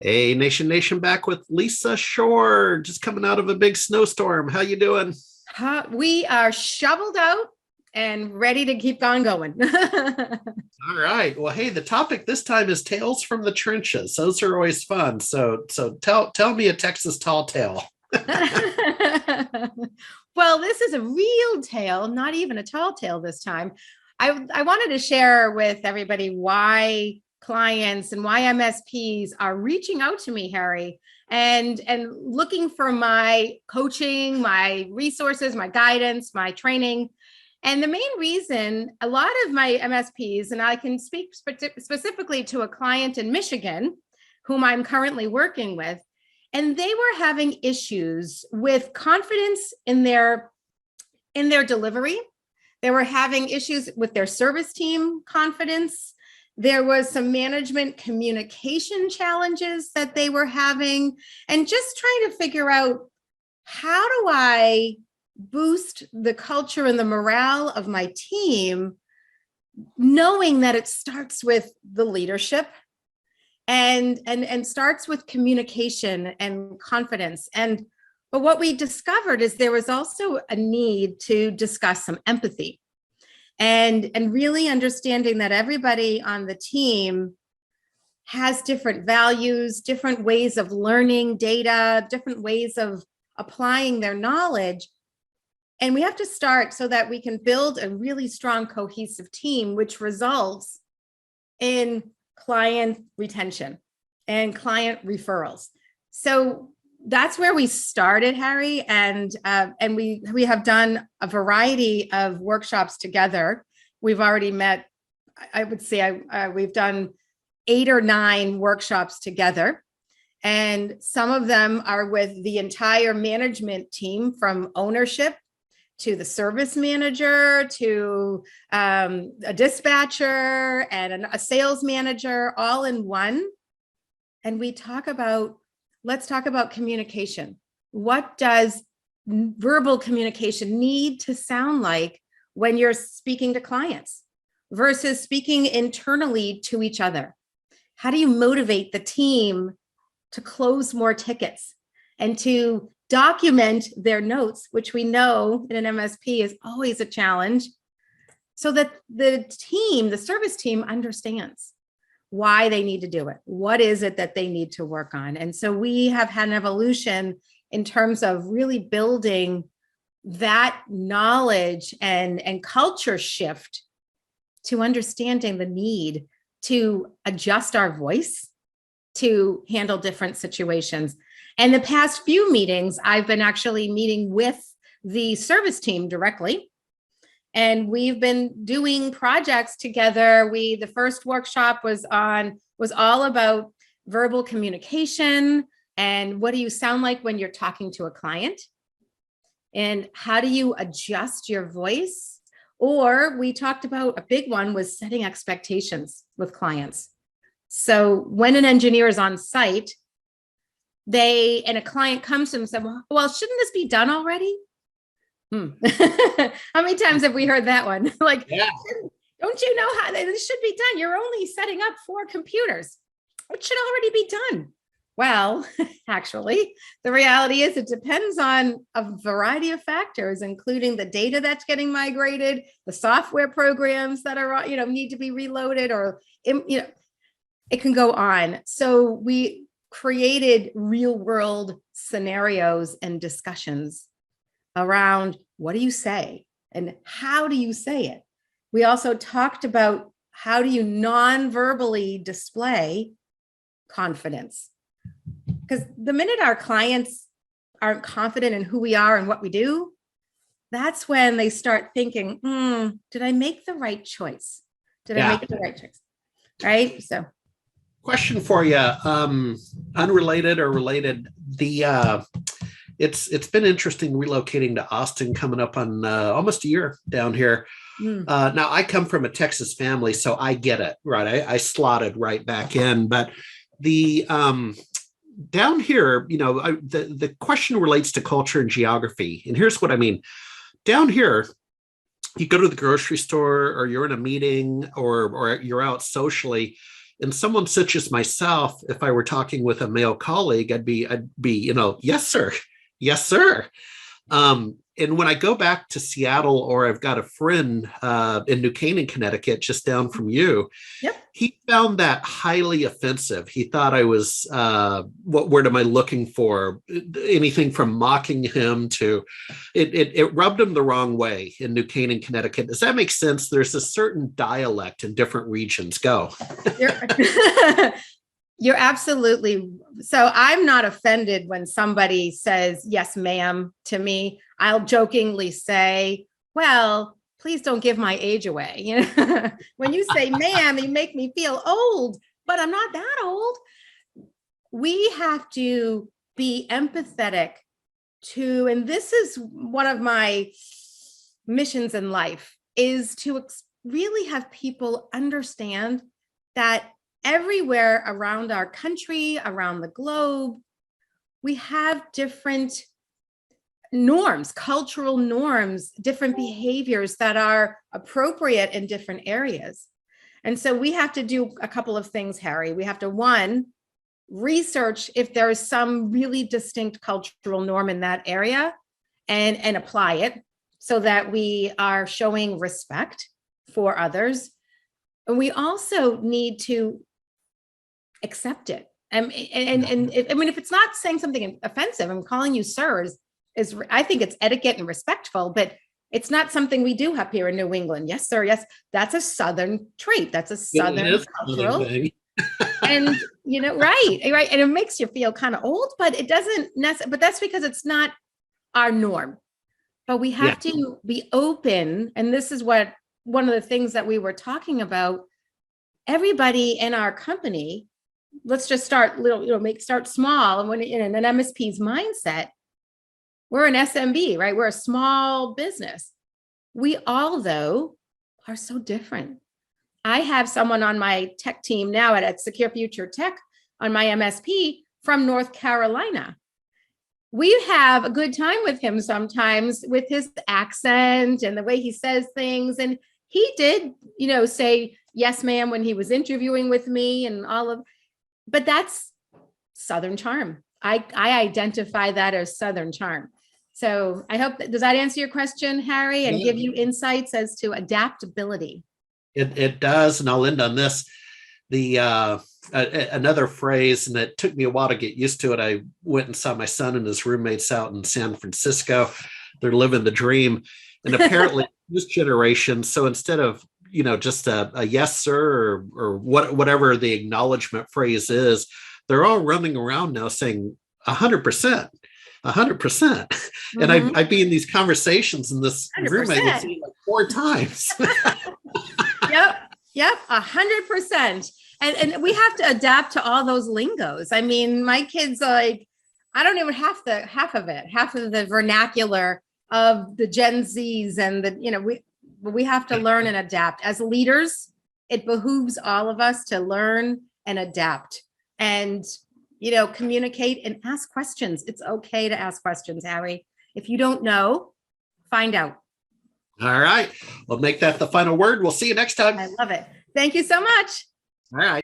Hey, Nation back with Lisa Shore, just coming out of a big snowstorm. How you doing? We are shoveled out and ready to keep on going. All right. Well, hey, the topic this time is tales from the trenches. Those are always fun. So tell me a Texas tall tale. Well, this is a real tale, not even a tall tale this time. I wanted to share with everybody why clients and why MSPs are reaching out to me, Harry, and looking for my coaching, my resources, my guidance, my training. And the main reason, a lot of my MSPs, and I can speak specifically to a client in Michigan, whom I'm currently working with, and they were having issues with confidence in their delivery. They were having issues with their service team confidence. There was some management communication challenges that they were having, and just trying to figure out, how do I boost the culture and the morale of my team, knowing that it starts with the leadership and starts with communication and confidence. But what we discovered is there was also a need to discuss some empathy and really understanding that everybody on the team has different values, different ways of learning data, different ways of applying their knowledge. And we have to start so that we can build a really strong, cohesive team, which results in client retention and client referrals. So that's where we started, Harry, and we have done a variety of workshops together. We've already met, I would say, we've done 8 or 9 workshops together, and some of them are with the entire management team, from ownership to the service manager to a dispatcher and a sales manager, all in one. And we talk about, let's talk about communication. What does verbal communication need to sound like when you're speaking to clients versus speaking internally to each other? How do you motivate the team to close more tickets and to document their notes, which we know in an MSP is always a challenge, so that the team, the service team, understands why they need to do it. What is it that they need to work on? And so we have had an evolution in terms of really building that knowledge and culture shift to understanding the need to adjust our voice to handle different situations. And the past few meetings, I've been actually meeting with the service team directly, and we've been doing projects together. The first workshop was all about verbal communication and what do you sound like when you're talking to a client, and how do you adjust your voice? Or we talked about, a big one was setting expectations with clients. So when an engineer is on site, and a client comes to them and said, well, shouldn't this be done already? How many times have we heard that one? Like, yeah. Don't you know how this should be done? You're only setting up 4 computers. It should already be done. Well, actually, the reality is it depends on a variety of factors, including the data that's getting migrated, the software programs that are, need to be reloaded, or, it can go on. So we created real world scenarios and discussions around, what do you say and how do you say it? We also talked about, how do you non-verbally display confidence? Because the minute our clients aren't confident in who we are and what we do, that's when they start thinking, did I make the right choice? Did I make the right choice? Right? So, question for you, unrelated or related. It's been interesting relocating to Austin, coming up on almost a year down here. Now I come from a Texas family, so I get it, right? I slotted right back in, but the down here, the question relates to culture and geography, and here's what I mean. Down here, you go to the grocery store, or you're in a meeting, or you're out socially, And someone such as myself, if I were talking with a male colleague, I'd be, yes, sir. Yes, sir. And when I go back to Seattle, or I've got a friend in New Canaan, Connecticut, just down from you, Yep. he found that highly offensive. He thought I was, what word am I looking for? Anything from mocking him to, it rubbed him the wrong way in New Canaan, Connecticut. Does that make sense? There's a certain dialect in different regions. Go. You're absolutely. So I'm not offended when somebody says, yes, ma'am, to me. I'll jokingly say, well, please don't give my age away. You know, when you say ma'am, you make me feel old, but I'm not that old. We have to be empathetic to, and this is one of my missions in life, is to really have people understand that everywhere around our country, around the globe, we have different norms, cultural norms, different behaviors that are appropriate in different areas. And so we have to do a couple of things, Harry. We have to, one, research if there is some really distinct cultural norm in that area and apply it so that we are showing respect for others. And we also need to accept it. And I mean, if it's not saying something offensive, I'm calling you sirs, is I think it's etiquette and respectful, but it's not something we do up here in New England. Yes, sir. Yes, that's a Southern trait. That's a Southern cultural. And right. And it makes you feel kind of old, but it doesn't necessarily. But that's because it's not our norm. But we have to be open, and this is what one of the things that we were talking about. Everybody in our company, let's just start little, start small. And when in an MSP's mindset, we're an SMB, right? We're a small business. We all, though, are so different. I have someone on my tech team now at Secure Future Tech on my MSP from North Carolina. We have a good time with him sometimes with his accent and the way he says things. And he did, say, yes, ma'am, when he was interviewing with me and but that's Southern charm. I identify that as Southern charm. So I hope does that answer your question, Harry, and give you insights as to adaptability? It does. And I'll end on this. Another phrase, and it took me a while to get used to it. I went and saw my son and his roommates out in San Francisco. They're living the dream. And apparently this generation, so instead of, just a yes, sir, or whatever the acknowledgement phrase is, they're all running around now saying 100%. 100%. Mm-hmm. And I'd be in these conversations in this 100%. Room, I would see like 4 times. Yep, 100%. And we have to adapt to all those lingos. I mean, my kids are like, I don't even half of the vernacular of the Gen Zs and we have to learn and adapt. As leaders, it behooves all of us to learn and adapt and, communicate and ask questions. It's okay to ask questions, Harry. If you don't know, find out. All right. We'll make that the final word. We'll see you next time. I love it. Thank you so much. All right.